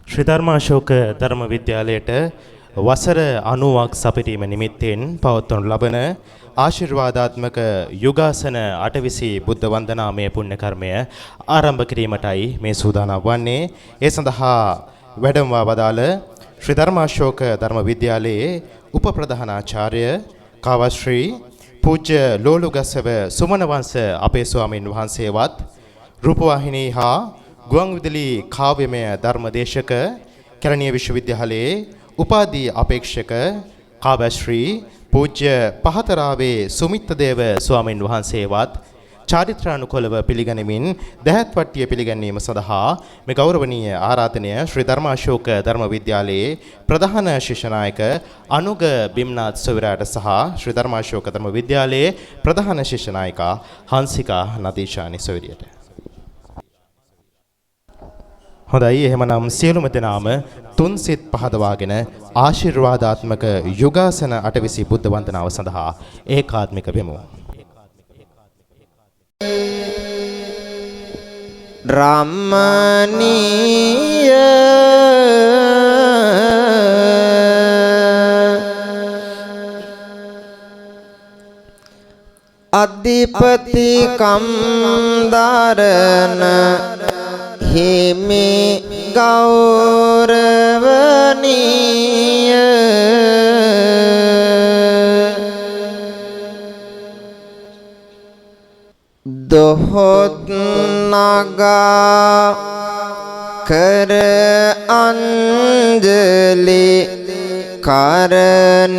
ශ්‍රී ධර්මාශෝක ධර්ම විද්‍යාලයට වසර 90ක් සපිරීම නිමිත්තෙන් පවත්වනු ලබන ආශිර්වාදාත්මක යුගාසන අටවිසි බුද්ධ වන්දනාමය පුණ්‍ය කර්මය ආරම්භ කිරීමටයි මේ සූදානම් වන්නේ. ඒ සඳහා වැඩමවා වදාළ ශ්‍රී ධර්මාශෝක ධර්ම විද්‍යාලයේ උප ප්‍රධානාචාර්ය කාවශ්‍රී පූජ්‍ය ලෝලුගස්සව සුමන වංශ අපේ ස්වාමින් වහන්සේවත් රූපවාහිනී හා ගුවන්විදුලි කාව්‍යමය ධර්මදේශක කැලණිය විශ්වවිද්‍යාලයේ උපාධි අපේක්ෂක කාවශ්‍රී පූජ්‍ය පහතරාවේ සුමිත්තදේව ස්වාමින් වහන්සේවත් චාරිත්‍රානුකූලව පිළිගනිමින් දහත් වට්ටිය පිළිගැනීම සඳහා මේ ගෞරවනීය ආරාධනය ශ්‍රී ධර්මාශෝක ධර්ම විද්‍යාලයේ ප්‍රධාන ශිෂ්‍ය නායක අනුග බිම්නාත් සොවිරාට සහ ශ්‍රී ධර්මාශෝක ධර්ම විද්‍යාලයේ ප්‍රධාන ශිෂ්‍ය නායිකා හංසිකා නදීශානි සොවිරියට. හොඳයි, එහෙමනම් සියලුම දෙනාම තුන් සිත් පහදවාගෙන ආශිර්වාදාත්මක යුගාසන අටවිසි බුද්ධ වන්දනාව සඳහා ඒකාත්මික වෙමු. රාමණීය අධිපති කම්දරන හිමි ගෞරවනීය දොහොත් නගා කර අංජලි කරණීය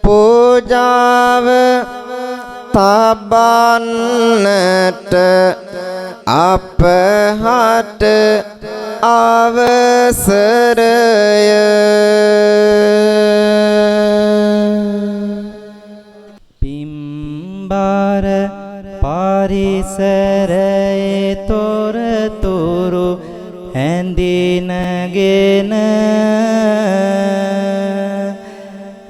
පූජාව තබන්නට අපහට අවසරය පිම්බාර පරිසරයේ තොරතුරු හැඳිනගෙන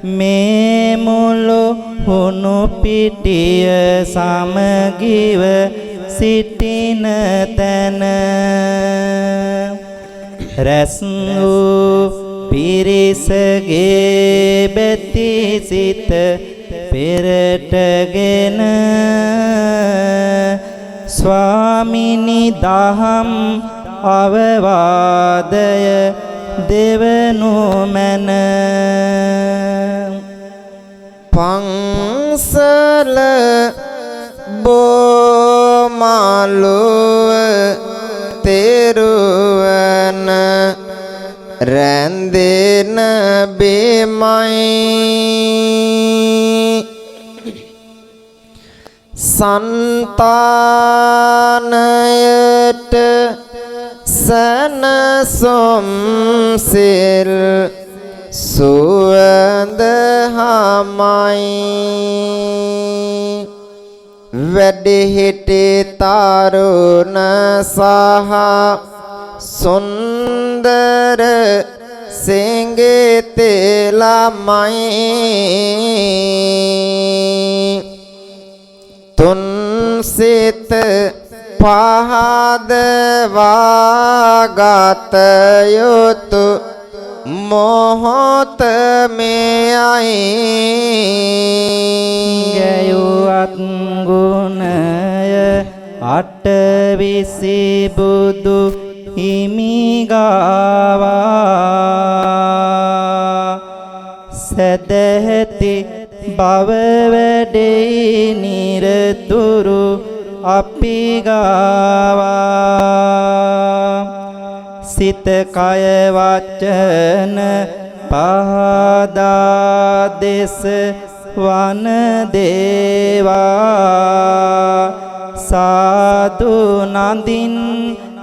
මේ මුළු හුණු පිටිය සමගිව සිටින තැන රැස් වූ පිරිසගේ බැති සිත පෙරටගෙන ස්වාමිනී දහම් අවවාදය දෙවනු මැන පන්සල බොමලුව තෙරුවන රැඳෙන බෙමයි සන්තානයට සනසොම් සිල් සුවඳ හමයි වැඩිහිටි තරුණ සහ සුන්දර සිඟිති ළමයි තුන් සිත පහදවාගත යුතු මොහොත මෙයයි ගැයුවත් ගුණය අටවිසි බුදු හිමිගාවා සදහැති බව වැඩෙයි නිරතුරු අපි ගාවා සිත කය වචන පහදා දෙස වන දේවා සාදු නඳින්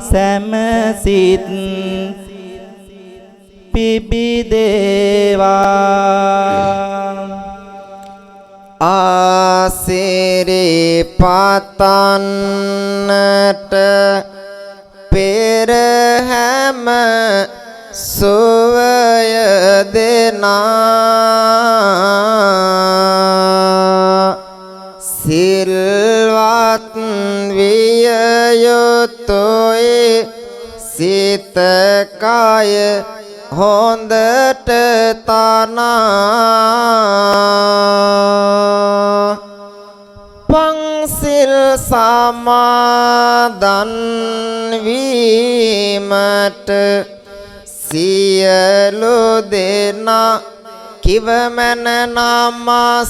සැමසිත පිබිදේවා ආසිරිපතන්නට පෙර හැම සුවය දෙනා සිල්වා සිල්වත් විය යුතුයි සිත කය හොඳට තනා පංසිල් සමාදන් වීමට සියලු දෙනා කිවමන නමස්කාරය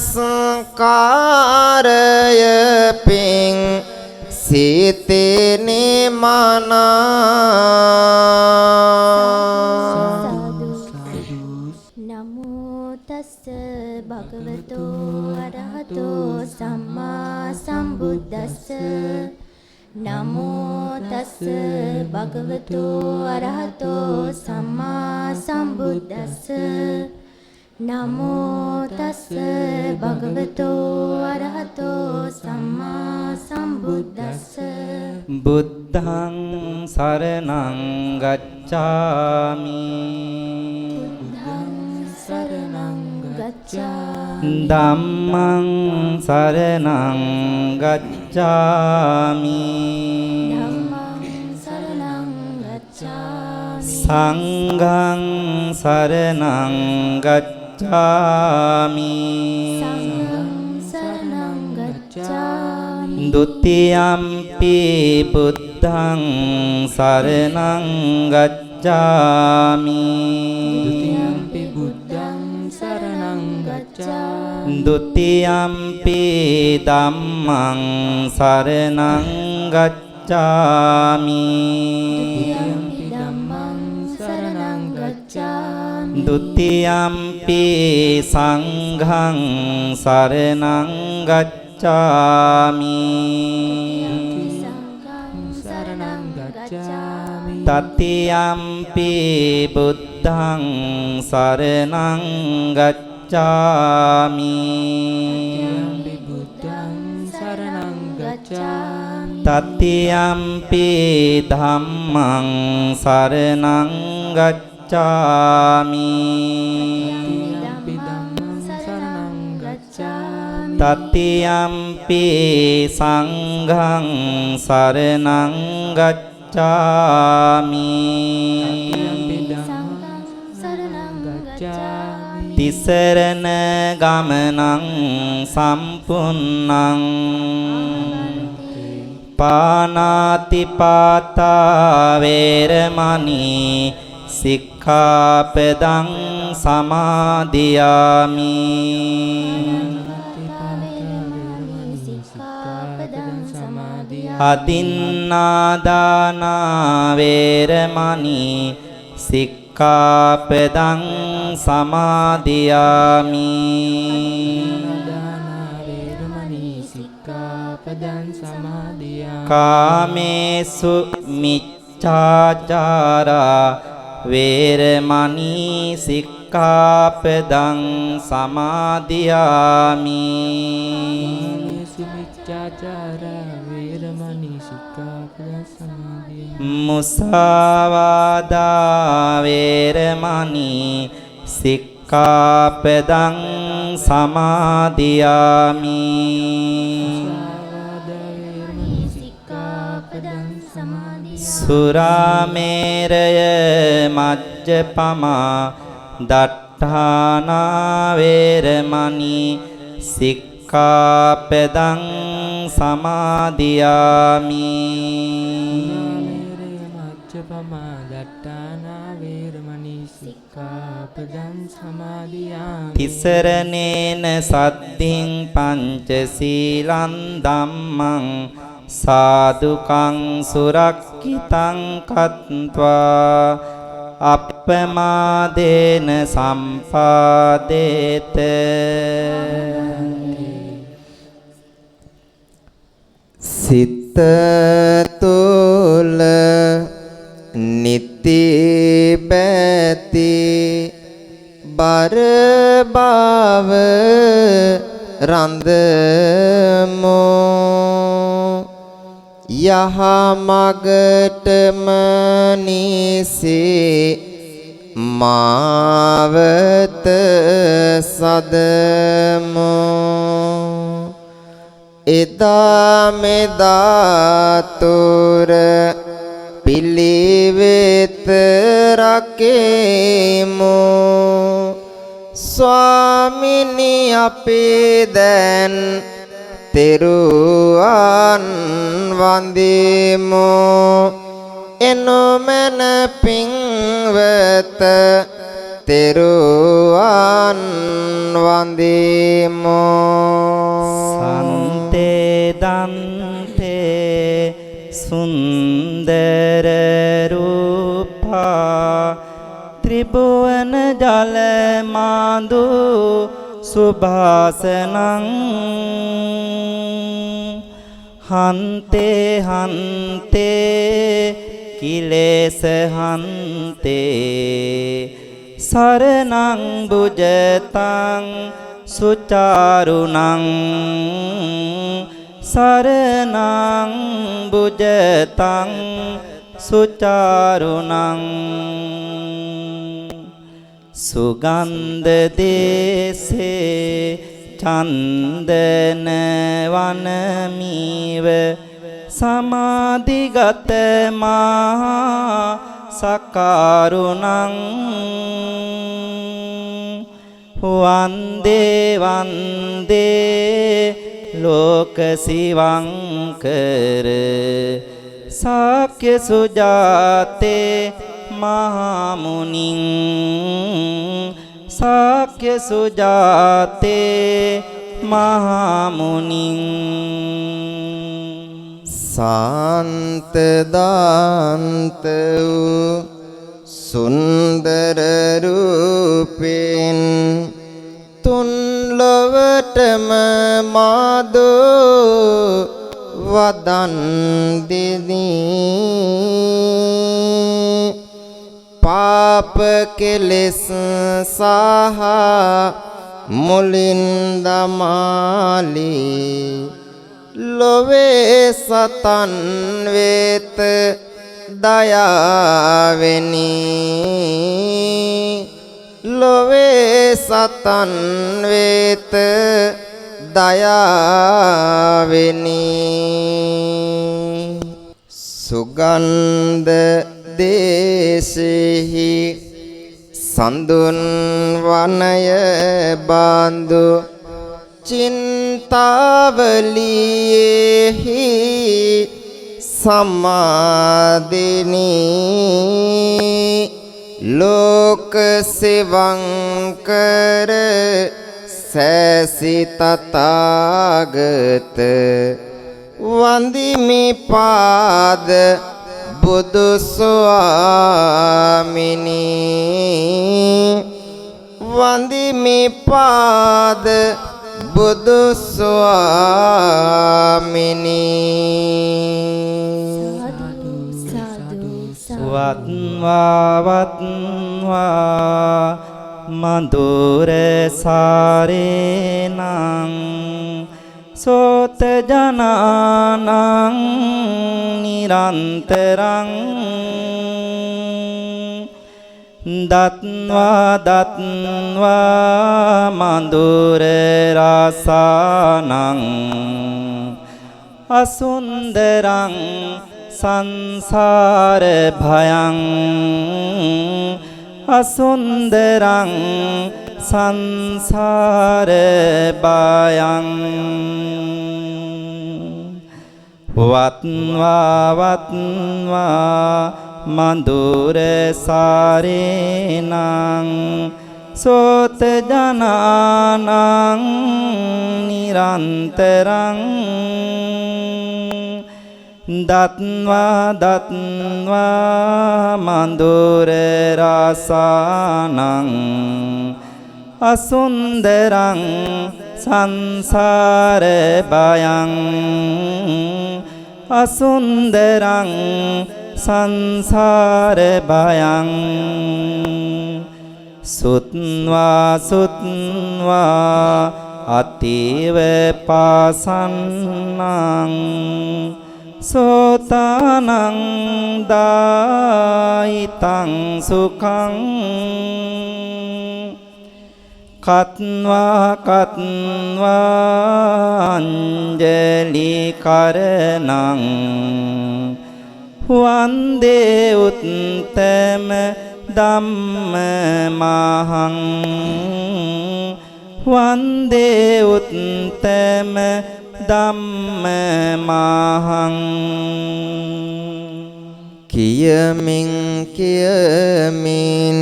පිං සිතේ මනා නමෝ තස්ස භගවතෝ අරහතෝ සම්මා සම්බුද්දස්ස නමෝ තස්ස භගවතෝ අරහතෝ සම්මා සම්බුද්දස්ස නමෝ තස්ස භගවතෝ අරහතෝ සම්මා සම්බුද්දස්ස බුද්ධං සරණං ගච්ඡාමි බුද්ධං සරණං ගච්ඡාමි ධම්මං සරණං ගච්ඡාමි ධම්මං සරණං ගච්ඡාමි සංඝං සරණං ගච්ඡාමි සංඝං සරණං ගච්ඡාමි ဒ ුතියම්පි බුද්ධං සරණං ගච්ඡාමි ဒ ුතියම්පි බුද්ධං සරණං ගච්ඡාමි ဒ ුතියම්පි ධම්මං සරණං ගච්ඡාමි ဒ ුතියම්පි ධම්මං සරණං ගච්ඡාමි ဒ ුතියම්පි සංඝං සරණං ගච්ඡාමි සංඝං සරණං ගච්ඡාමි තතියම්පි බුද්ධං සරණං ගච්ඡාමි බුද්ධං සරණං ගච්ඡාමි තතියම්පි ධම්මං සරණං ගච්ඡාමි ධම්මං සරණං ගච්ඡාමි තතියම්පි සංඝං සරණං ගච්ඡාමි සංඝං සරණං ගච්ඡාමි තිසරණ ගමනං සම්පුන්නං පානාතිපාතා වේරමණී සික්ඛාපදං සමාදියාමි සික්ඛාපදං සමාදියාමි අදින්නාදානා වේරමණී සික්ඛාපදං සමාදියාමි කාමේසු මිච්ඡාචාරා වේරමණී සික්ඛාපදං සමාදියාමි මුසාවාදා වේරමණී සික්ඛාපදං සමාදියාමි සුරාමේරය මජ්ජපමා දට්ඨානා වේරමණී සික්ඛාපදං සමාදියාමි තිසරණේන සද්ධින් පංචශීලං ධම්මං සාදුකං සුරක්ඛිතං කତ୍වා අප්පමාදේන සම්පාදේත සිත තුල නිති පැති බර බව රඳමෝ යහ මගටම නිසේ මාවත සදමෝ එදා මෙදා තුර පිළිවෙත රකේමු ස්වාමිනි අපි දැන් තෙරුවන් වඳිමු එනොමන පින්වත තෙරුවන් වඳිමු සන්තේ දන්තේ සුන්දර රූපා ත්‍රිභුවන ජල මාඳු සුභාසනං හන්තේ හන්තේ කිලේශ හන්තේ සරණං බුජතං සුචාරුණං සරණං බුජතං සුචාරුණං සුගන්ධ දේසේ චන්දන වනමීව සමාධිගත මහා සකාරුණං වන්දේ වන්දේ ලෝක සිවංකර සාක්‍ය සුජාතේ මහා මුනිං සාක්‍ය සුජාතේ මහා මුනිං සාන්ත දාන්ත වූ සුන්දර රූපෙන් තුන් ලොවටම මාදු වදන් දෙනි පාප කෙලෙස් සහ මුලින් දමාලී ලොවේ සතන් වේත දයාවෙනි ලොවේ සතන් වේත දයාවෙනි සුගන්ධ දේශෙහි සඳුන් වනය බාඳු චින්තාවලියෙහි සමාදිනි ලෝක සෙවංකර සෑසි තථාගත වන්දිමි පාද බුදු ස්වාමිනී වන්දිමි පාද බුදු ස්වාමිනී වත්වා වත්වා මధుර සාරේනං සෝත ජනානං නිරන්තරං දත්වා දත්වා මధుර රසානං අසුන්දරං සංසාර භයං අසුන්දරං සංසාර භයං වත්වා වත්වා මధుර සාරේනං සෝත ජනානං නිරන්තරං දත්වා දත්වා මధుර රසානං අසුන්දරං සංසාර භයං අසුන්දරං සංසාර භයං සුත්වා සුත්වා අතීව පාසන්නං සෝතානං දායිතං සුඛං කତ୍වා අංජලි කරණං වන්දේ උත්තම ධම්ම මහං වන්දේ උත්තම ධම්ම මහං කියමින් කියමින්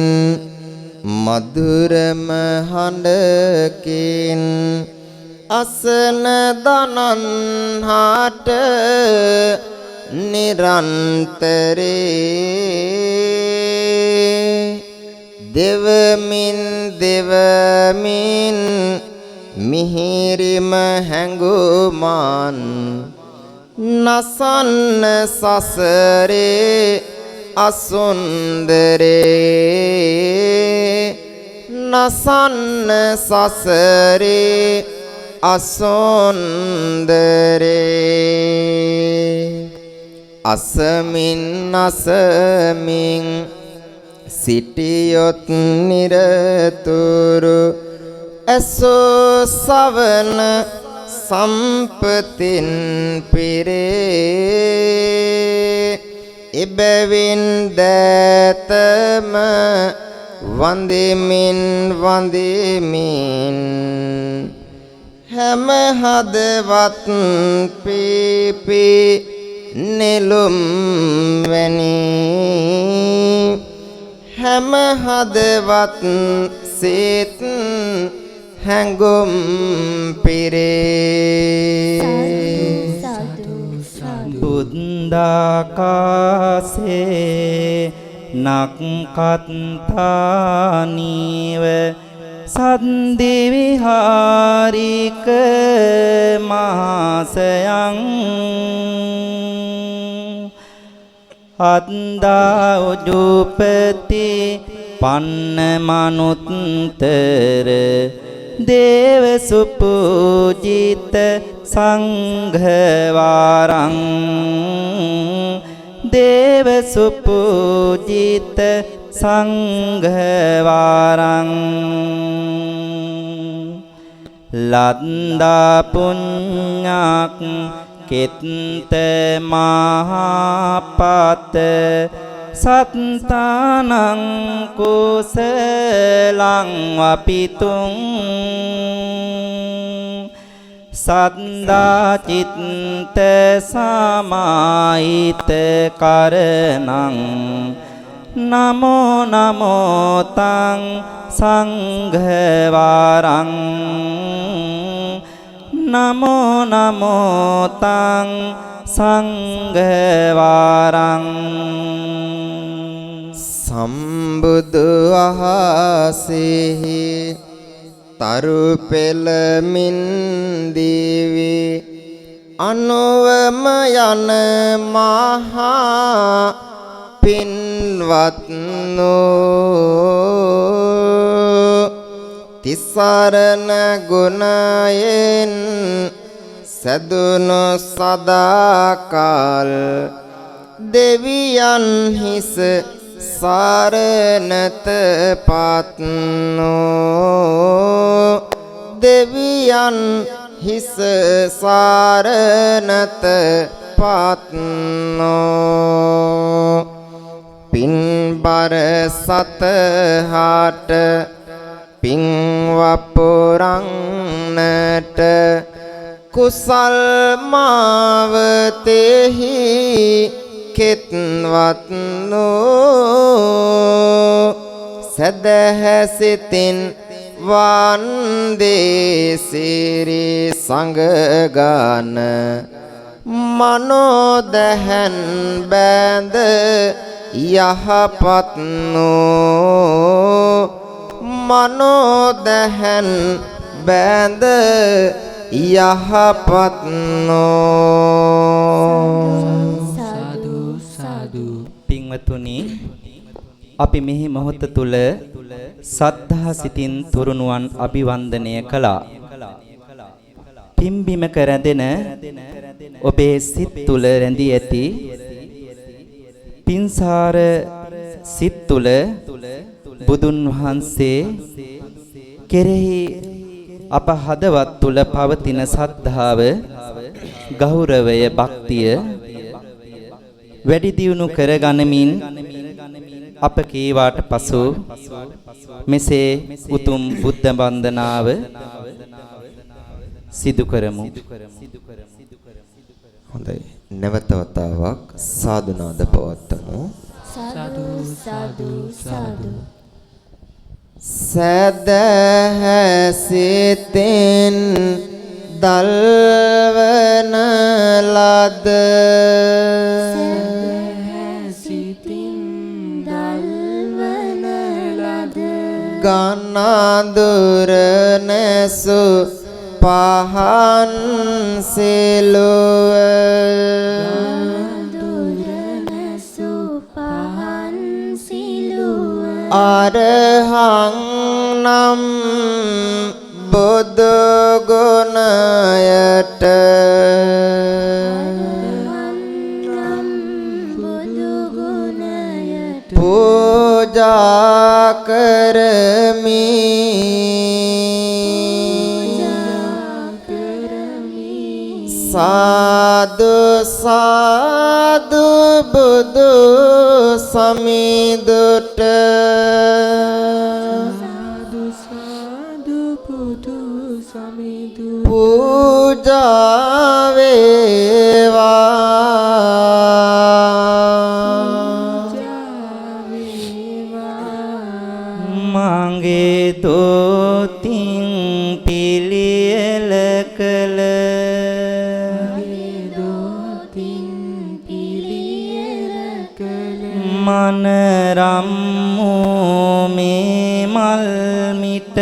මధుරම හඬකින් අසන දනන් හාට නිරන්තරේ දෙවමින් දෙවමින් මිහිරිම හැඟුමන් නසන්න සසරේ අසුන්දරේ නසන්න සසරේ අසුන්දරේ අසමින් අසමින් සිටියොත් නිරතුරු ඇසෝ සවන සම්පතින් පිරේ එබැවින් දෑතම වන්දෙමින් වන්දෙමින් හැම හදවත් පීපි නෙළුම් වැනි හැම හදවත් සිත හැඟුම් පිරේ බුද්ධාකාසේ නක්කත්තානීව සද්දිවිහාරික මහසයං අත්දා උජුපති පන්න මනුත්තර දේව සුපූජිත සංඝවාරං දේව සුපූජිත සංඝවාරං ලද්දා පුඤ්ඤක් කෙත්ත මහපත සත්තානං කුසලං වපිතුං සද්දා චිත්ත සමාහිත කරණං නමෝ නමෝ තං සංඝවාරං නමෝ නමෝ තං සංඝවාරං සම්බුදු අහසෙහි තරු පෙළමින් දීවි අනුවම යන මහා පින්වත්නෝ තිසරණ ගුණයෙන් සදුණු සදාකල් දෙවියන් හිස සරණත පත්නෝ දෙවියන් හිස සරණත පත්නෝ පින්බර සතහට පින් වපුරන්නට කුසල් මාවතෙහි කෙත්වත්නෝ සදහැසිතින් වන්දේ සිරි සංඝගණ මනෝදහන් බැඳ යහපත්නෝ මනෝදහන් බැඳ යහපත්නෝ පින්වතුනි අපි මෙහි මොහොත තුල සද්ධා සිතින් තුරුණුවන් අභිවන්දනය කළා. පිම්බිමක රැඳෙන ඔබේ සිත් තුල රැඳී ඇති පින්සාර සිත් තුල බුදුන් වහන්සේ කෙරෙහි අප හදවත් තුල පවතින සද්ධාව ගෞරවය භක්තිය වැඩි දියුණු කර ගනිමින් අප කීවාට පසු මෙසේ උතුම් බුද්ධ වන්දනාව සිදු කරමු. හොඳයි. නැවත වතාවක් සාදුනාද පවත්වමු. සාදු සාදු සාදු සදහසිතෙන් දල්වන ලද සිතින් දල්වන ලද ගනඳුර නැසු පහන් සෙලුව දුරනසු පහන් සිලුව අරහං නම් බුදු ගුණයට නම් බුදු ගුණයට පූජා කරමි සාදු සාදු බුදු සමිඳුට සාදු සාදු බුදු සමිඳු පූජා වේවා මගේ දෝතින් පිළියෙල කළ මනරම් මේ මල් මිට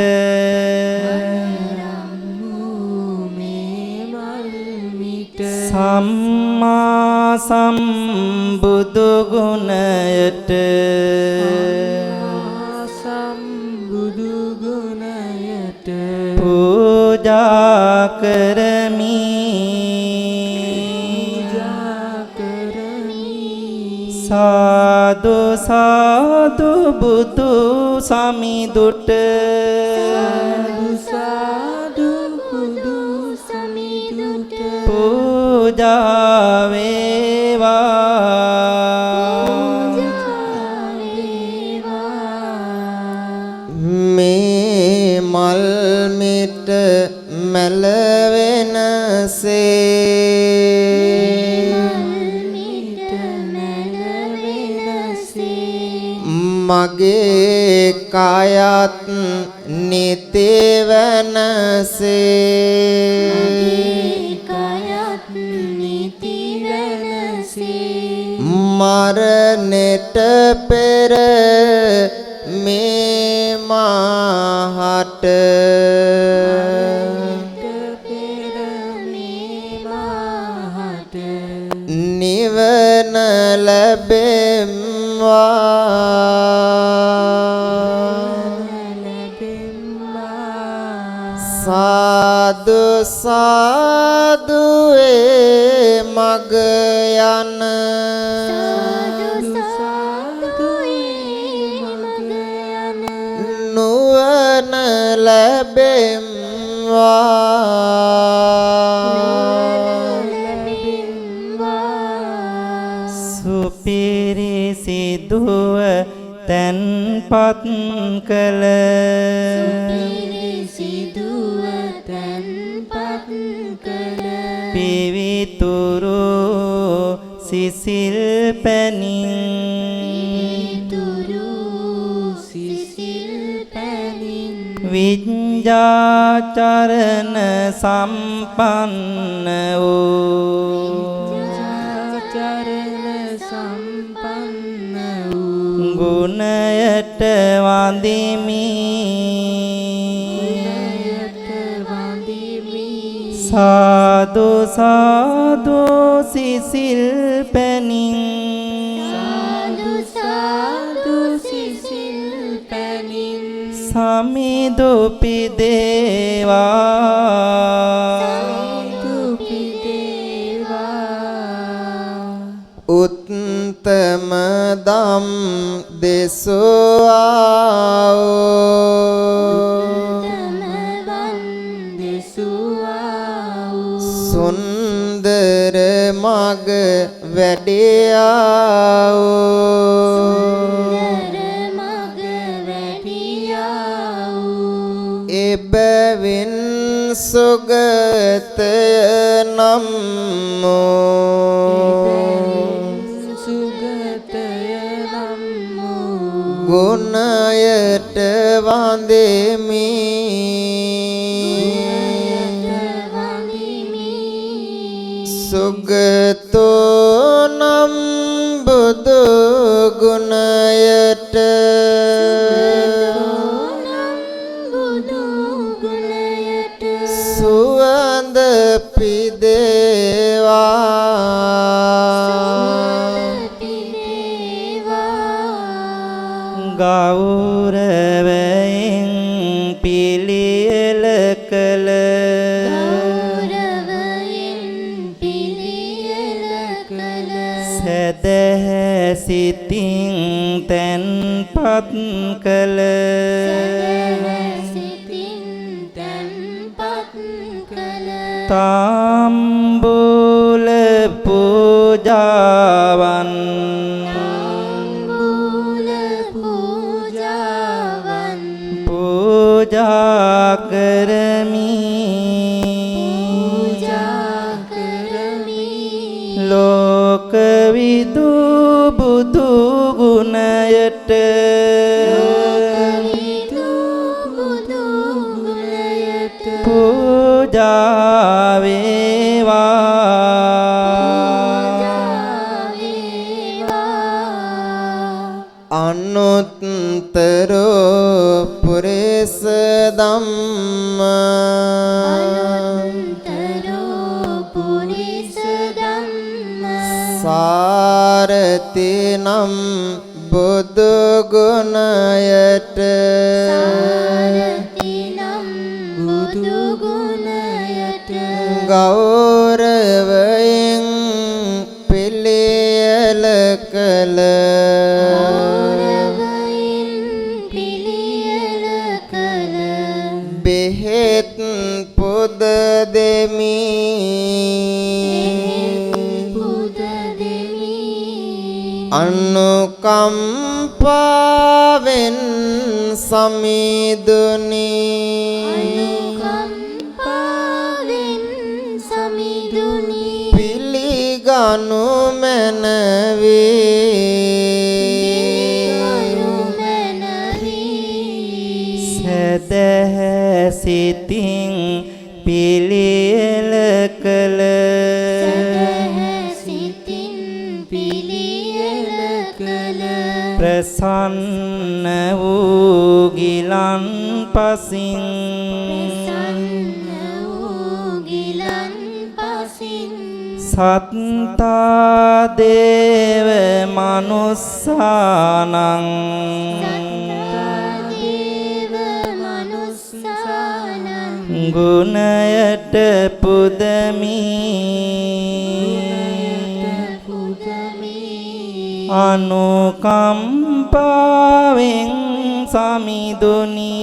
සම්මා සම්බුදු ගුණයට සම්බුදු ගුණයට පූජා කරමි සාදු සාදු බුදු සමිඳුට සාදු බුදු සමිඳුට පූජා වේවා මේ මල් මිට මැලවෙනසේ මගේ කායත් නිතිවනසේ මරණට පෙර මේ මහට නිවන ලැබෙම්වා සාදු සාදු ඒ මග යන නුවණ ලැබෙම්වා සුපිරිසිදුව තැන්පත් කළ පිවිතුරු සිසිල් පැනින් විඤ්ඤාචරණ සම්පන්න වූ ගුණයට වඳිමි සාදු සාදු සිසිල් පැනින් සමිඳු පිදේවා උත්තම දම් දෙසුවා මග වැඩියා එබැවින් සුගතය නම් ගුණයට වඳෙමි සුගතෝ නම් බුදු ගුණයට සුවඳ පිදේවා ගෞරවයෙන් පිළියෙල කළ සදහැ සිතින් තැන්පත් කළ තාම්බූල පූජාවන් පූජා කරමි ලෝකවිදු බුදු ගුණයට පූජා වේවා අනුත්තරෝ පුරිස ධම්ම සාරති නම් බුදු ගුණයට ගෞරවයෙන් පිළියෙල කළ බෙහෙත් පුද දෙමි අනුකම්පාවෙන් සමිදුනි පිළිගනු මැනවි සදහැ සිතින් පිළියෙල කළ ප්‍රසන්න වූ ගිලන් පසින් සත්තා දේව මනුස්සානං ගුණයට පුදමි අනුකම්පාවෙන් සමිදුනි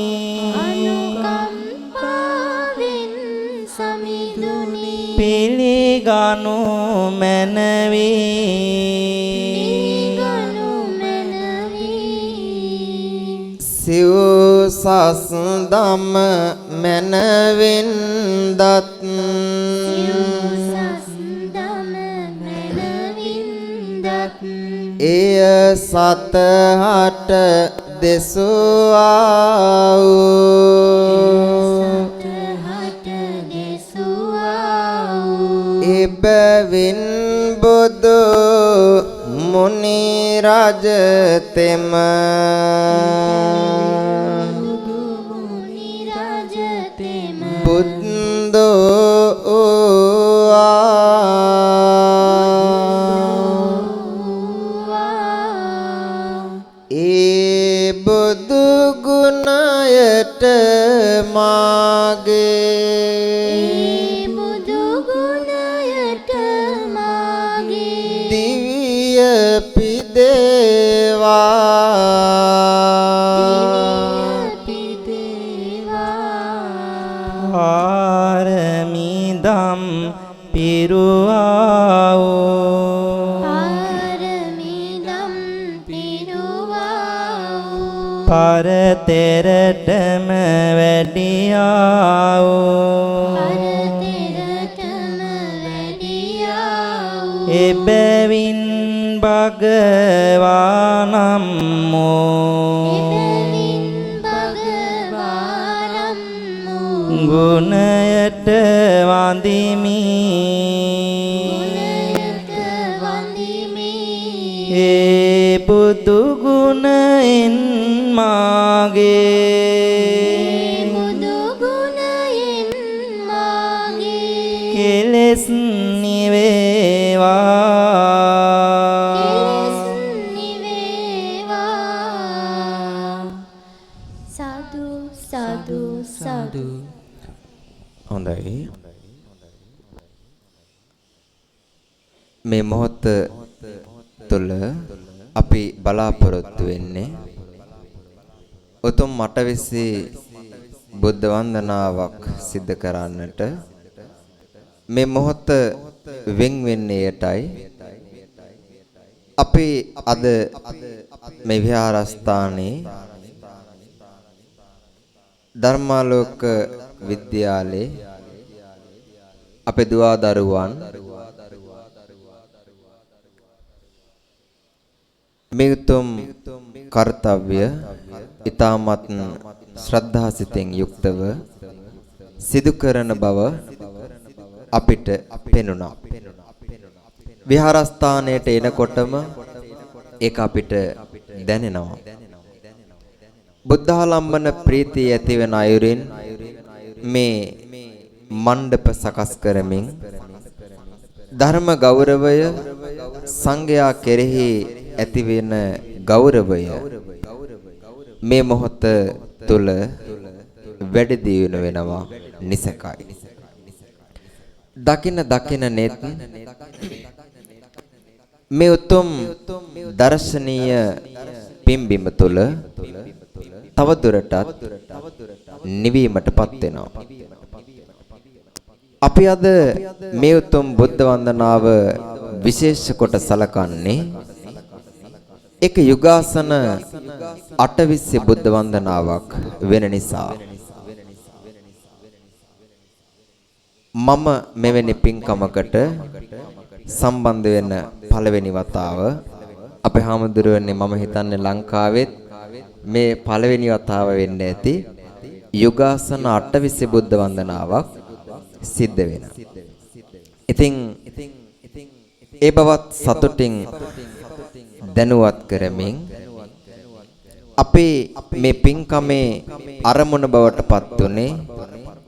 පිළිගනු මැනවි සිව් සස් දම මැනවින් දත් එය සතහට දෙසුවා එබැවින් බුදු මුනි රජතෙම බුද්ධෝ ඒ බුදු ගුණයට මාගේ දිව්‍ය පිදේවා පාරමිදම් පිරුවා පරතරටම වැඩියා වූ එබැවින් භගවානම් ගුණයට වඳිමි ඒ බුදු ගුණෙන් මාගේ කෙලෙස් නිවේවා සාදු සාදු සාදු. හොඳයි. මේ මොහොත තුළ අපි බලාපොරොත්තු වෙන්නේ උතුම් මටවිසි බුද්ධ වන්දනාවක් සිද්ධ කරන්නට. මේ මොහොත වෙන් වෙන්නේ යටයි. අපි අද මේ විහාරස්ථානයේ ධර්මාලෝක විද්‍යාලයේ අපේ දුවා දරුවන් මේ උතුම් කාර්යය ඊ타මත් ශ්‍රද්ධාසිතෙන් යුක්තව සිදු කරන බව අපිට පෙනුණා. විහාරස්ථානයට එනකොටම ඒක අපිට දැනෙනවා. බුද්ධාලම්බන ප්‍රීතිය ඇති වෙන අයුරින් මේ මණ්ඩප සකස් කරමින් ධර්ම ගෞරවය සංඝයා කෙරෙහි ඇති වෙන ගෞරවය මේ මොහොත තුල වැඩි දියුණු වෙනවා නිසකයි. දකින නෙත් මේ උතුම් දර්ශනීය පිම්බිම තුල තව දුරටත් නිවීමටපත් වෙනවා. අපි අද මේ උතුම් බුද්ධ වන්දනාව විශේෂ කොට සලකන්නේ එක යුගාසන අටවිසි බුද්ධ වන්දනාවක් වෙන නිසා. මම මෙවැනි පින්කමකට සම්බන්ධ වෙන පළවෙනි වතාව අපේ හාමුදුරුවනේ මම හිතන්නේ ලංකාවෙත් මේ පළවෙනි වතාව වෙන්න ඇති යුගාසන අටවිසි බුද්ධ වන්දනාවක් සිද්ධ වෙනවා. ඉතින් ඒ බවත් සතුටින් දැනුවත් කරමින් අපේ මේ පින්කමේ අරමුණ බවට පත් උනේ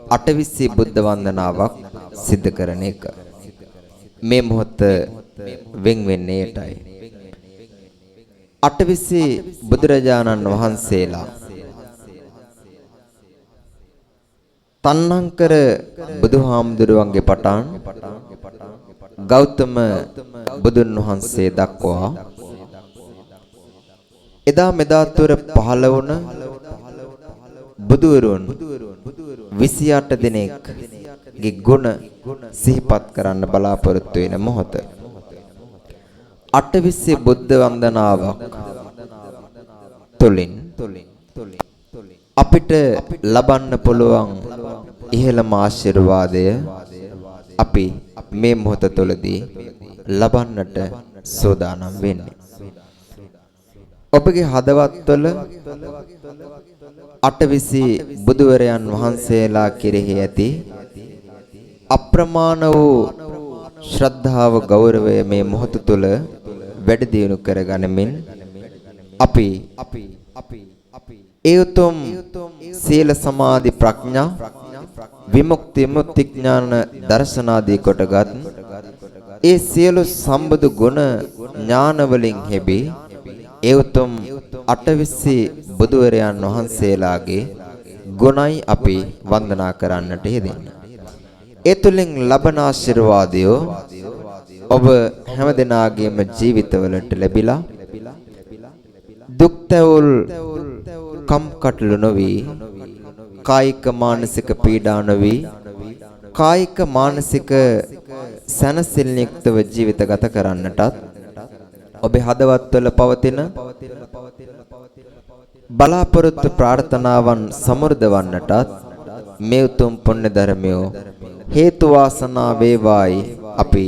අටවිසි බුද්ධ වන්දනාවක් සිද්ධ කරන එක. මේ මොහොත වෙන් වෙන්නේ යටයි. අටවිසි බුදුරජාණන් වහන්සේලා තන්නංකර බුදුහාමුදුරුවන්ගේ පටන් ගෞතම බුදුන් වහන්සේ දක්වා එදා මෙදා තුර පහළ වුණ බුදුවරුන් 28 දෙනෙක්ගේ ගුණ සිහිපත් කරන්න බලාපොරොත්තු වෙන මොහොත. අටවිසි බුද්ධ වන්දනාවක් තුලින් අපිට ලබන්න පුළුවන් ඉහළම ආශිර්වාදය අපි මේ මොහොත තුළදී ලබන්නට සූදානම් වෙන්නේ. ඔබගේ හදවත්වල අටවිසි බුදුවරයන් වහන්සේලා කෙරෙහි ඇති අප්‍රමාණ වූ ශ්‍රද්ධාව ගෞරවය මේ මොහොත තුළ වැඩි දියුණු කරගනිමින් අපි ඒ උතුම් සීල සමාධි ප්‍රඥා විමුක්ති මුක්ති ඥාන දර්ශනාදී කොටගත් ඒ සියලු සම්බුදු ගුණ ඥාන වලින් හැබී ඒ උතුම් අටවිසි බුදුවරයන් වහන්සේලාගේ ගුණයි අපි වන්දනා කරන්නට යෙදෙන්නේ. ඒ තුලින් ලබන ආශිර්වාදය ඔබ හැමදෙනාගේම ජීවිතවලට ලැබිලා දුක් තැවුල් කම්කටොළු නොවි කායික මානසික පීඩා නොවි කායික මානසික සැනසෙල්ල යුක්තව ජීවිත ගත කරන්නටත් ඔබේ හදවත්වල පවතින බලාපොරොත්තු ප්‍රාර්ථනාවන් සමෘද්ධ වන්නටත් මේ උතුම් පුණ්‍ය ධර්මය හේතු වාසනා වේවායි අපි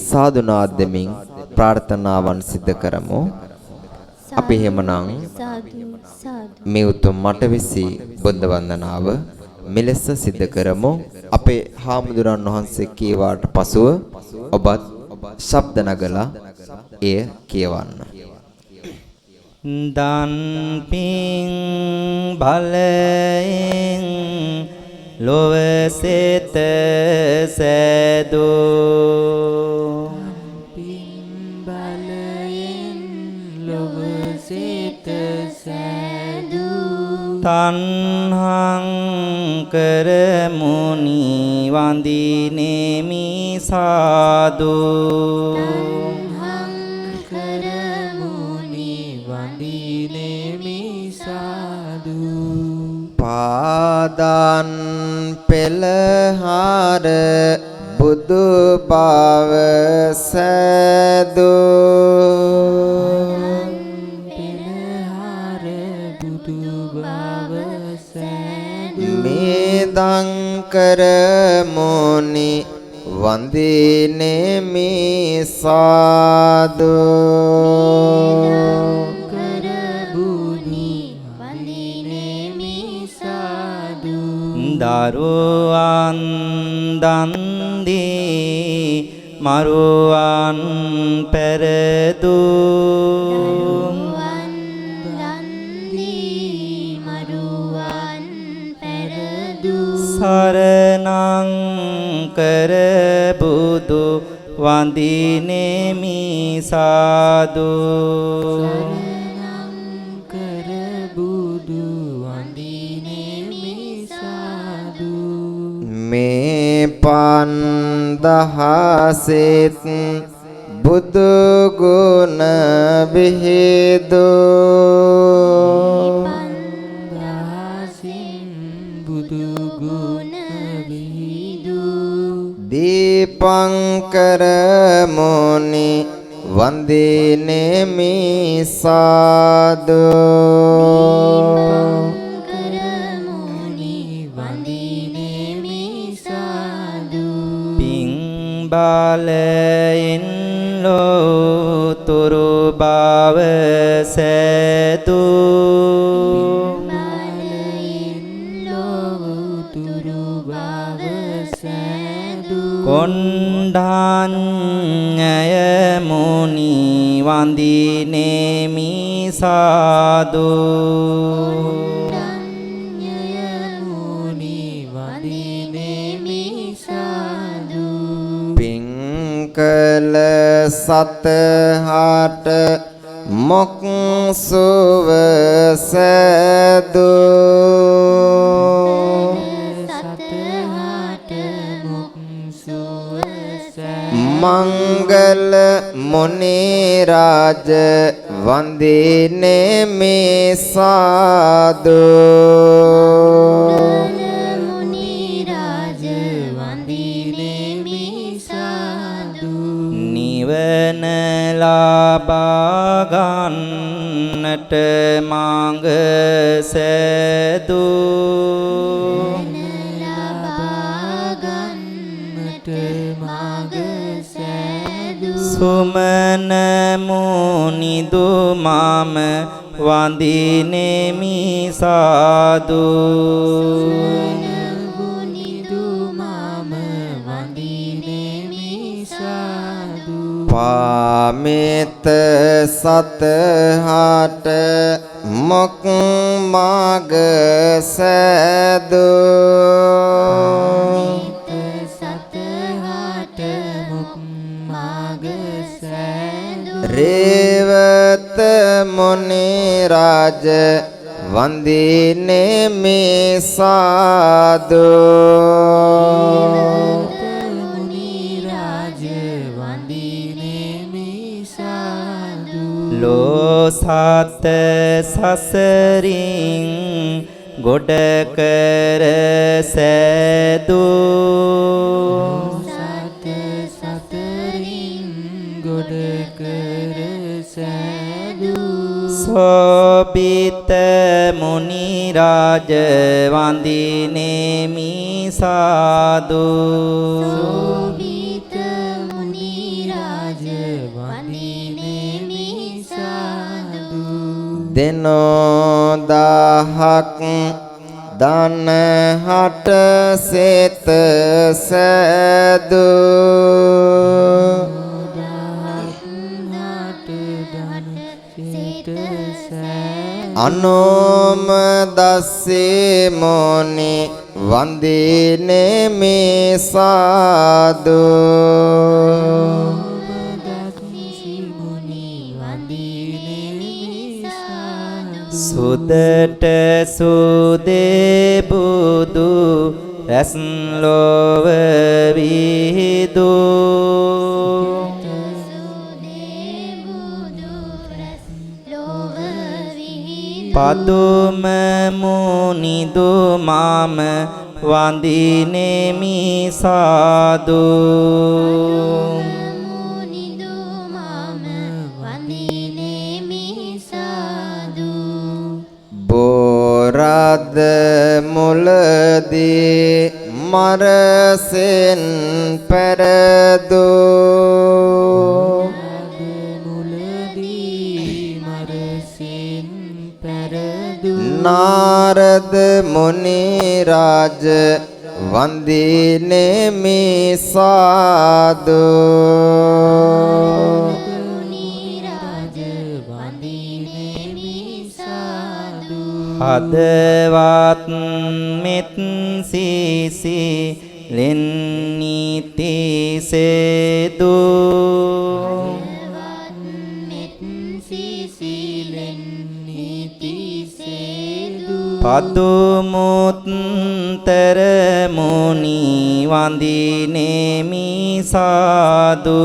සාදුනාද දෙමින් ප්‍රාර්ථනාවන් සිදු කරමු. අපි එහෙමනම් සාදු සාදු මේ උතුම් මටවිසි බුද්ධ වන්දනාව මෙලෙස සිදු කරමු. අපේ හාමුදුරන් වහන්සේ කීවාට පසුව ඔබත් ශබ්ද නගලා එය කියවන්න. දන් පිං බලයෙන් ලොව සෙත සෑදෝ පින් බලයෙන් ලොව සිත සෑදූ තන්හං කරමුනි වන්දිනේමි සාදු කරමුනි වඳිනෙමි සාදු පාදන් පෙළහර බුදු බව සෑදෝ පෙරහර බුදු බව සෑදු මේදං කරමුනි වන්දිනෙමි සාදු කරබුනි වඳිනෙමි සාදු දරුවන් දන් දී මරුවන් පෙරදූ වන් දන්දී මරුවන් පෙරදු සරණං කර බුදු වන්දිනෙමි සාදු කරබුදු වඳිනෙමි සාදු මේ පන්දහසෙත් බුදු ගුණ විහිදෝ දහසින් බුදු ගුණ විහිදු දීපංකර මුනි වන්දිනෙමි සාදු කරමුනි වඳිනෙමි සාදු පිං බලයෙන් ලෝතුරු බව සෑදු බලයෙන් ලොවුතුරු බව සෑදු කොණ්ඩඤ්ඤය මුනි වන්දිනෙමි සාදු මුනි වඳිනෙමි සාදු පිංකල සතහට මොක් සුව සෑදු සතහට මුක් සුව මංගල මුනි රාජ වන්දිනෙමි සාදු මුනි රාජ වන්දිනෙමි සාදු නිවන ලබා ගන්නට මඟ සෑදු ලබා ගන්නට මඟ සෑදු සුමන මුනිදු මම වන්දිනෙමි සාදු බුනිදු මම වඳිනෙමි සාදු පාමිත සතහට මොක් මග සෑදු සතහට මුක් මග සෑදු රේවත මුනි රාජ වන්දිනෙමි සාදු මුනි රාජ වඳිනෙමි සාදු ලෝ සත සසරින් ගොඩ කර සෑදු සත සතරින් ගොඩ කර සෑදු සෝබිත මුනි රාජ වන්දිනේමි සාදු සෝබිත මුනි රාජ වන්දිනේමි සාදු දෙනෝ දහක් දන හට සෙත සෑදු අනෝම දස්සේ මොනි වන්දිනේමි සාදු සුදට සුදේ බුදු රැස් ලොව විහිදු පදුම මුනිදු මම වන්දිනේමි සාදු මුනිදු මම වන්දිනේමි සාදු බෝරද මුලදී මරසෙන් පෙරදු නාරද මුනි රාජ වන්දිනේමි සාදු හදවත් මෙත් සීසි ලෙන්නීති සේදු පදුමුත්තර මුනි වන්දිනේමි සාදු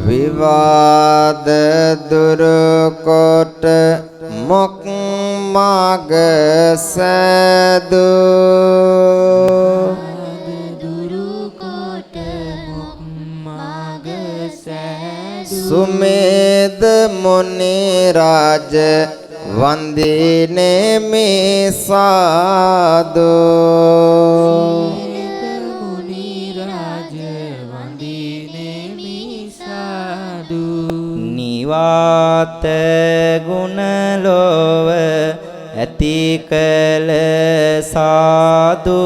විවාද දුරු කොට මොක් මග සෑදු සුමේද මුනි රාජ වන්දිනේමි සාදු නිවාත ගුණ ලොව ඇති කළ සාදු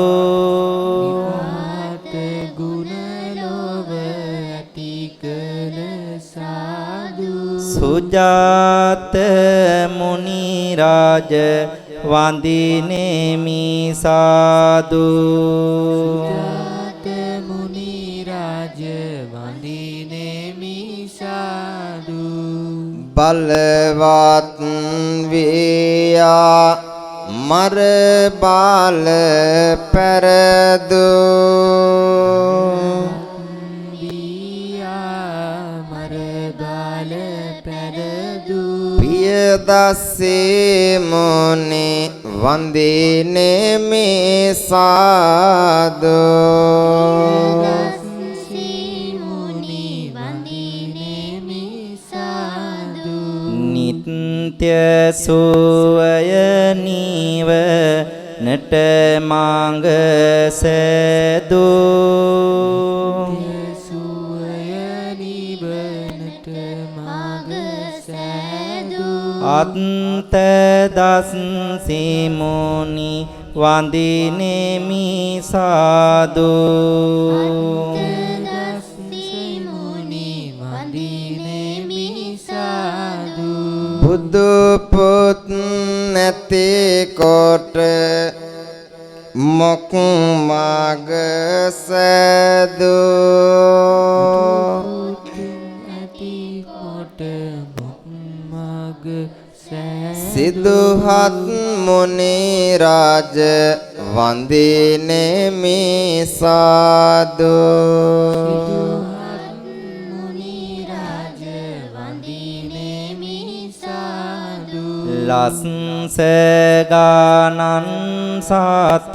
සුජාත මුනි රාජ වන්දිනේමි සාදු බලවත් වියා මර බාල පෙරදු පියදස්සේ මුනි වන්දිනේමි සාදු නිත්‍ය සුවය නීව නට මාංග සෑදු අත්ත දස් සිමුනි වන්දිනේමි සාදු බුදු පුත් නැති කොට මොක් මග සෑදු සිදුහත් මුනි රාජ වන්දිනේමි සාදු ලස්සගානන් සාත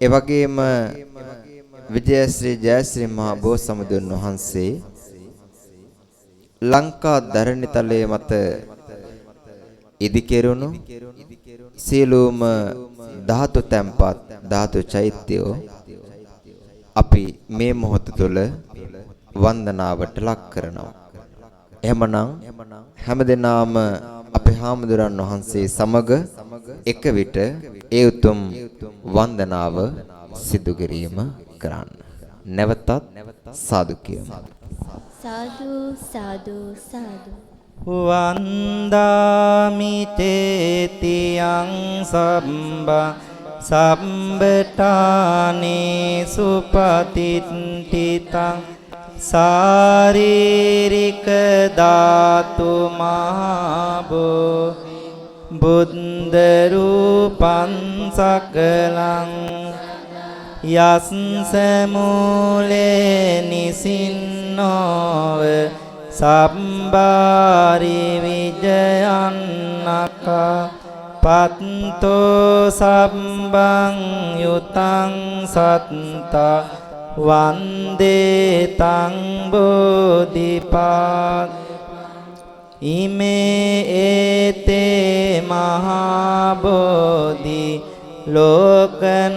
ඒ වගේම විජයශ්‍රී ජයශ්‍රී මහ බෝසමුදුන් වහන්සේ ලංකා ධරණිතලයේ මත ඉදිකෙරුණු සියලුම ධාතු තැන්පත් ධාතු චෛත්‍යෝ අපි මේ මොහොත තුළ වන්දනාවට ලක් කරනවා. එහෙමනම් හැමදෙනාම අපේ හාමුදුරන් වහන්සේ සමග එක විට ඒ උතුම් වන්දනාව සිදු කිරීම කරන්න. නැවතත් සාදු කියමු. සාදු සාදු සාදු. වන්දාමි තේතියං සම්බා සම්බටානේ සුපතිට්ඨිතං සාරීරික ධාතු මහබෝ බුද්ධ රූපං සකලං යස්ස මූලේ නිසින්නෝව සම්බාරි විජයන්නකා පත්තෝ සම්බං යුතං සත්තා වන්දේ තං බෝධිපාක් ඉමේ ඒතේ මහා බෝධි ලෝකනාතේන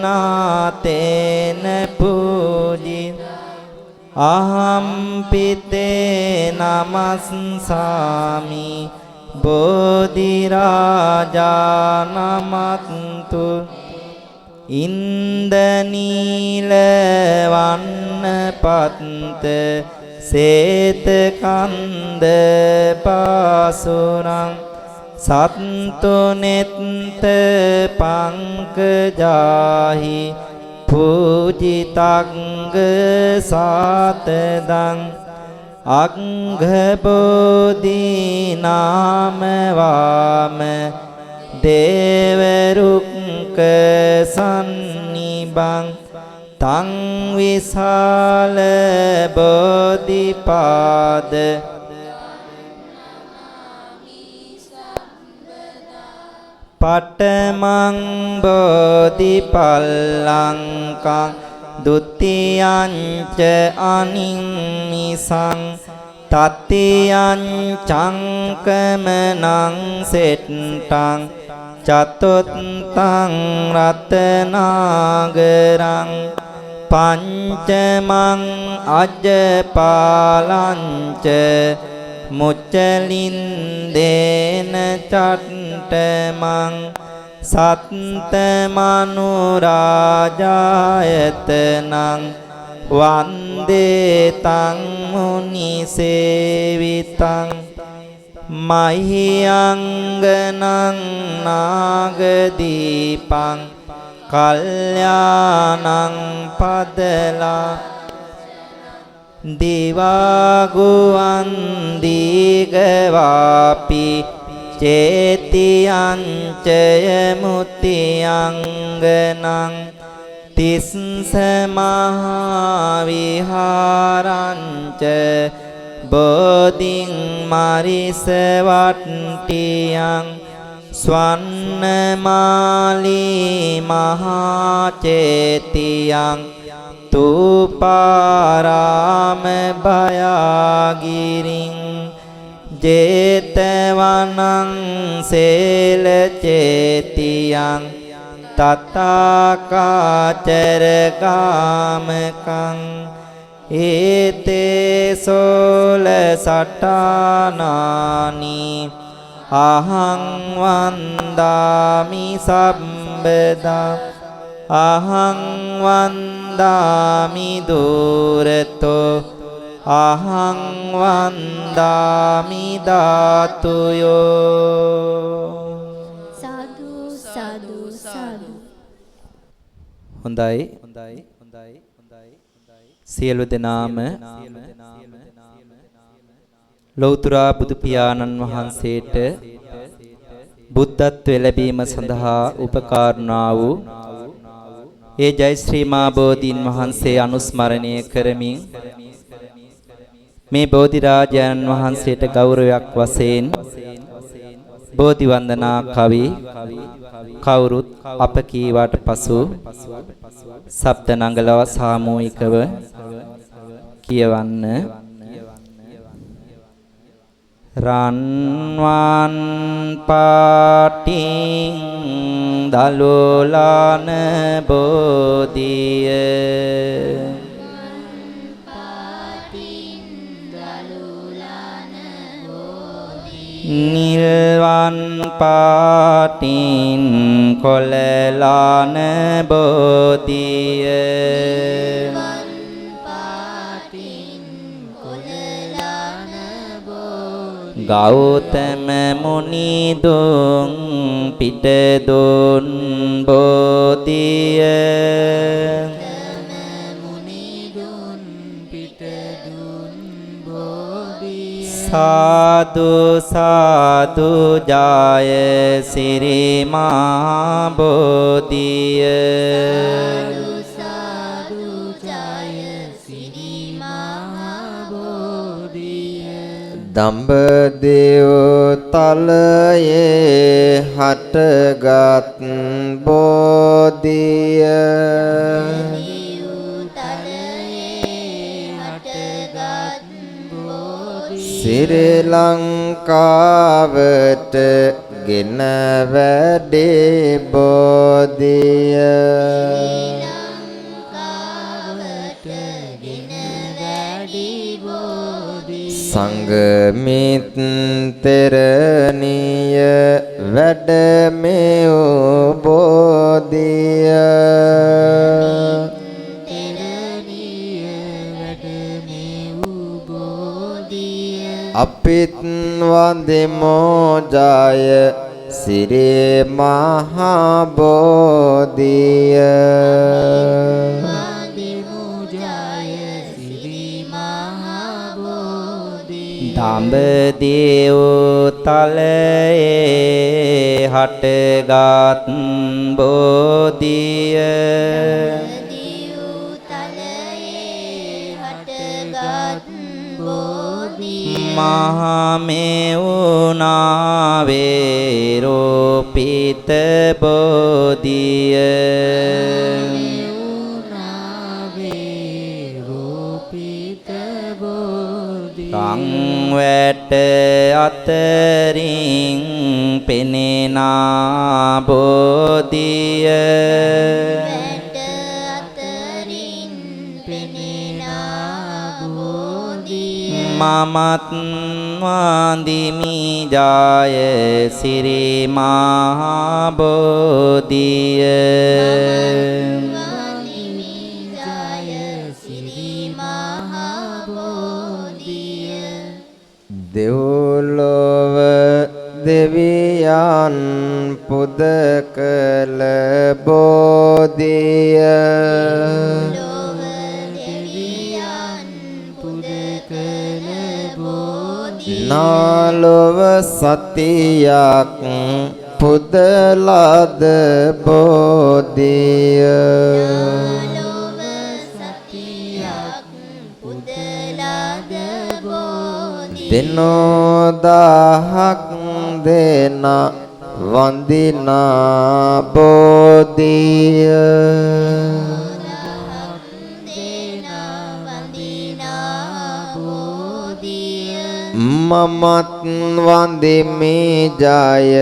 පූජි අහම් පිතේ නමස්සාමි බෝධි රාජා නමත්තු ඉන්දනීල වන්න පත්ත සේත කන්ද පාසුරං සත්තුනෙත්ත පංකජාහි පූජිතංග සාතදං අග්ඝ බෝධි නාම වාම දේව රුක්ක සන්නිබං තං විශාල බෝධිපාද පඨමං බෝධිපල්ලංකං ဒုတိယံ ච අනිම්මිසං තත්තියං චංකමනං සෙට්ටං චතුත්තං රතනාගරං පංචමං අජ්ජපාලං ච මුච්චලින්දේන චට්ඨමං සත්තමනුරාජායතනං වන්දේ තං මුනි සේවිතං මහියංගනං නාගදීපං කල්යාණං පදලා දිවාගුවන් දීගවාපි චේතියංචය මුතියංගනං තිස්ස මහා විහාරංච බෝධින් මරිස වට්ටියං ස්වන්නමාලී මහා චේතියං තුපාරාම භයාගිරින් ජේතවනං සේල චේතියං තථාකාචර ගාමකං ඒතේ සෝල සට්ඨානානි අහං වන්දාමි සම්බදා අහං වන්දාමි දුරතෝ අහං වන්දාමි ධාතුයෝ. සාදු සාදු සාදු. හොඳයි සියලු දෙනාම ලෞතර බුදු පියාණන් වහන්සේට බුද්ධත්වයේ ලැබීම සඳහා උපකාරණා වූ ඒ ජයශ්‍රී මා බෝධීන් වහන්සේ අනුස්මරණය කරමින් මේ බෝධි රාජයන් වහන්සේට ගෞරවයක් වශයෙන් බෝධි වන්දනා කවි කවුරුත් අප කීවාට පසු සප්ත නංගලව සාමූහිකව කියවන්න. රන්වන් පාටින් දලෝලාන බෝධිය නිල්වන් පාටින් කොළලාන බෝධිය ගෞතම මුනි දුන් පිට දුන් බෝධිය සාදු සාදු ජය සිරි මහා බෝධිය දඹදිව තලයේ හටගත් බෝධිය ශ්‍රී ලංකාවට ගෙන වැඩේ බෝධිය සංඝමිත්තරණිය වැඩමෙව් බෝධිය අපිත් වන්දෙමෝ ජය සිරි මහා බෝධිය දඹදිව තලයේ හටගත් බෝධිය මහමෙවුනා රෝපිත බෝධිය කං වැට අතරින් පෙනෙනා බෝධිය මමත් වන්දිමි ජය සිරි මහා බෝධිය දෙව්ලොව දෙවියන් පුද කළ බෝධිය නාලොව සතියක් පුදලද බෝධිය දිනෝදාහක් දෙනා වන්දිනා බෝධිය මමත් වන්දිමි ජය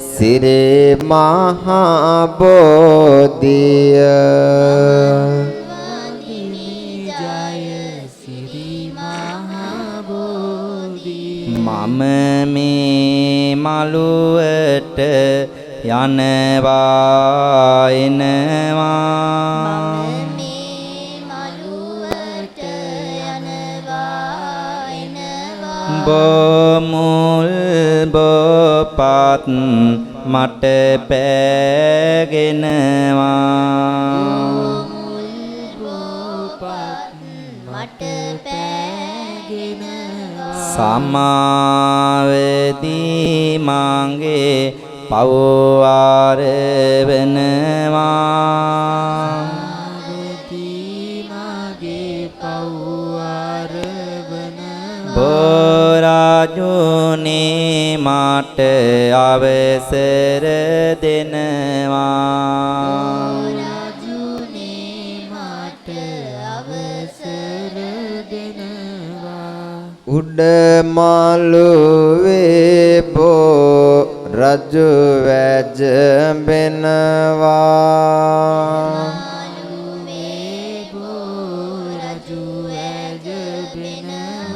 සිරි මහා බෝධිය මම මේ මළුවට යනවා එනවා බොමුල් බොපත් මට පෑගෙනවා සමාවදී මගේ පව්වාර වෙනවා බෝරා රජුනේ මාට අවසර දෙනවා රජුනේ මට අවසර දෙනවා උඩ මාළුවේ බෝ රජු වැජඹෙනවා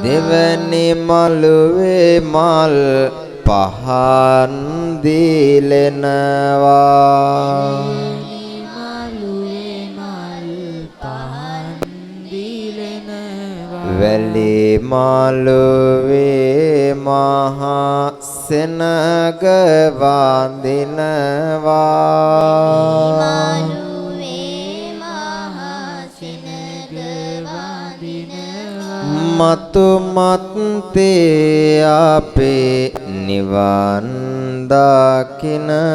දෙවැනි මළුවේ මල් පහන් දීලෙනවා වැලි මළුවේ මහා සෙනග වඳිනවා මතු මත්තේ අපේ නිවන් දකින්නවා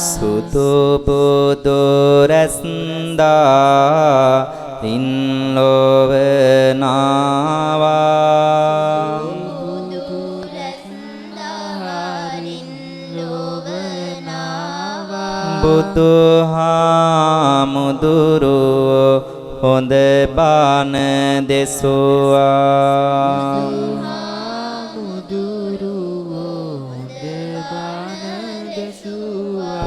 සුදු බුදු රැස්දා තින්ලොව නාවා බුදුහාමුදුරුවෝ හොඳ බණ දෙසුවා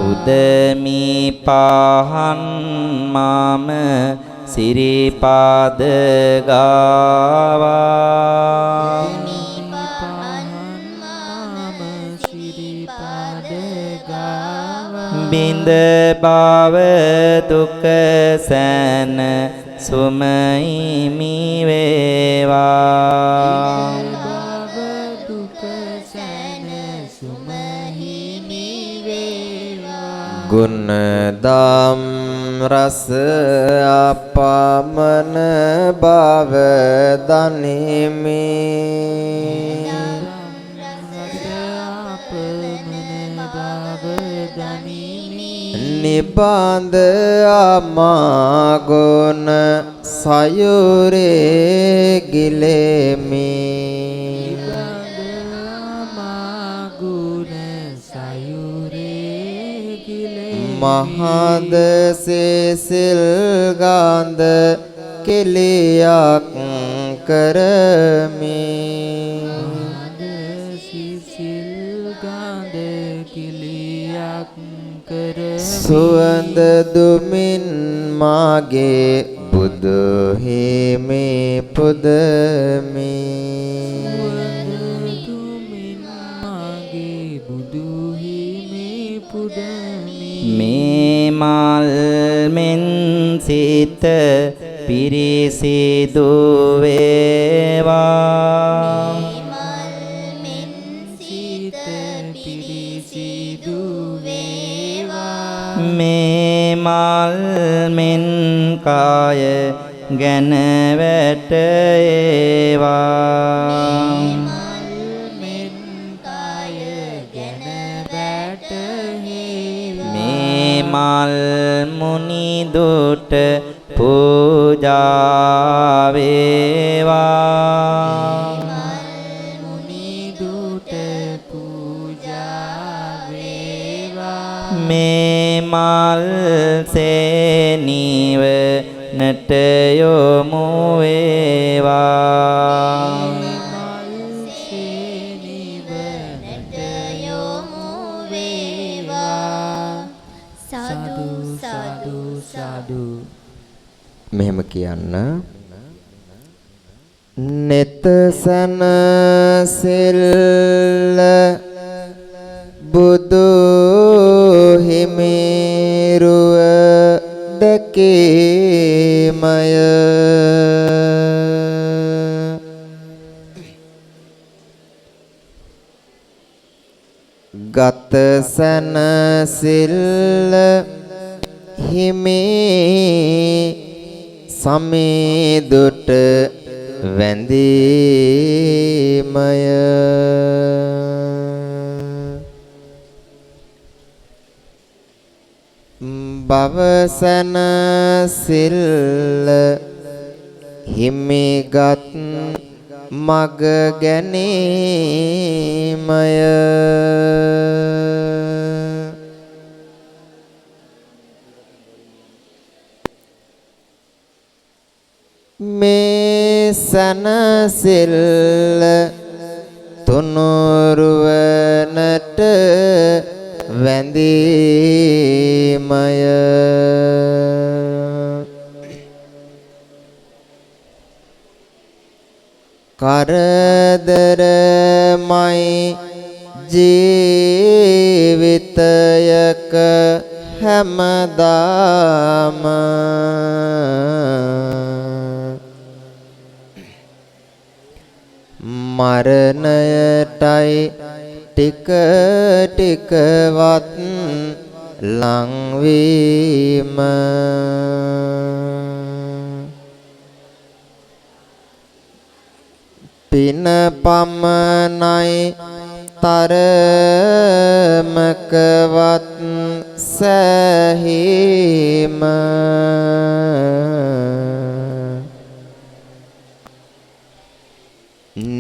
උදමි පහන් මම සිරිපාද ගාවා බින්ද බව දුක සැන සුමයිමි වේවා ගුණ දම් රස අපමණ බව දනිමි නිබඳ අමාගුණ සයුරේ ගිලෙමි මහද සිසිල් ගඳ කෙලියක් කරමි සුවඳ දුමින් මාගේ බුදු හිමි පුදමි මේ මල් මෙන් සිත පිරිසිදු වේවා මේ මල් මෙන් කාය ගැන වැටේවා මේ මල් මුනි දුට පූජා වේවා මේ මල් සේනිව නට යොමු වේවා සාදු සාදු සාදු මෙහෙම කියන්න නෙත සනසෙල්ල බුදු හිමිරුව දකේමය ගත සනසිල්ල හිමි සමීදුට වැඳීමය බවසන සිල්ල හිමිගත් මග ගැනීමය. මේ සනසිල්ල තුනුරුවනට වැඳීමය. කරදරමයි ජීවිතයක හැමදාම මරණයටයි ටික ටිකවත් ලංවීම. පින පමණයි තරමකවත් සෑහීම.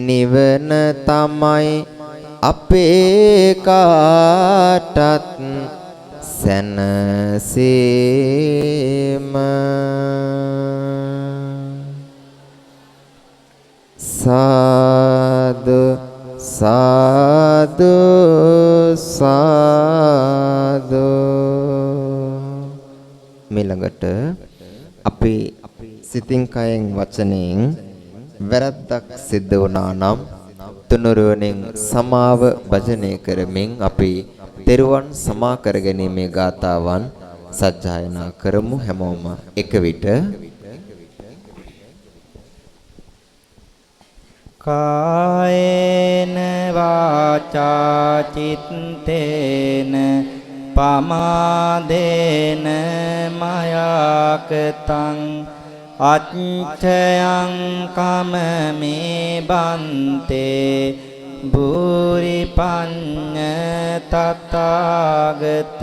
නිවන තමයි අපේ කාටත් සැනසීම. සාදු සාදු සාදු. ඊළඟට අපි සිතින් කයෙන් වචනයෙන් වැරද්දක් සිද්ධ වුණා නම් තුනුරුවනින් සමාව භජනය කරමින් අපි තෙරුවන් සමා කර ගැනීමේ ගාථාවන් සජ්ජායනා කරමු. හැමෝම එක විට. කායේන වාචා චිත්තේන පමාදේන මයාකතං අච්ඡයං කමමේ බන්තේ භූරි පඤ්ඤ තථාගත.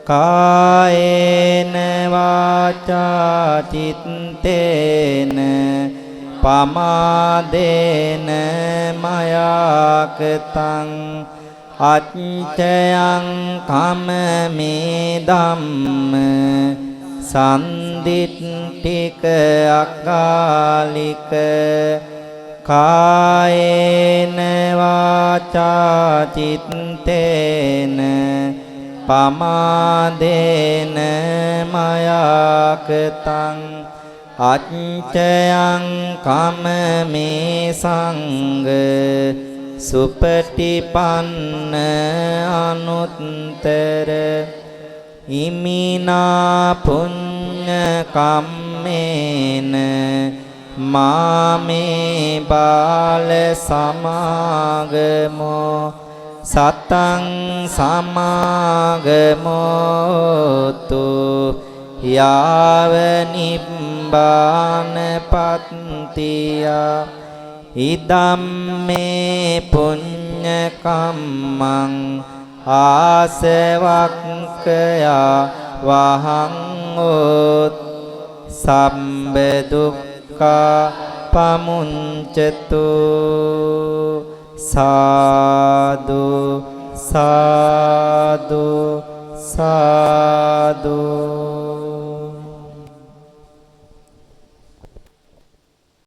කායේන වාචා චිත්තේන පමාදේන මයාකතං අච්ඡයං කමමේ ධම්ම සන්දිට්ඨික අකාලික. කායේන වාචා චිත්තේන පමාදේන මයාකතං අච්ඡයං කමමේ සංඝ සුපටිපන්න අනුත්තර. ඉමිනා පුඤ්ඤ කම්මේන මාමේ බාල සමාගමෝ සතං සමාගමෝතු යාව නිබ්බාන පත්තිය. ඉදම්මේ පුඤ්ඤ කම්මං ආසවක්ඛයා වහං උත් සම්බ දුක්ඛා පමුංචතු. සාදු සාදු සාදු.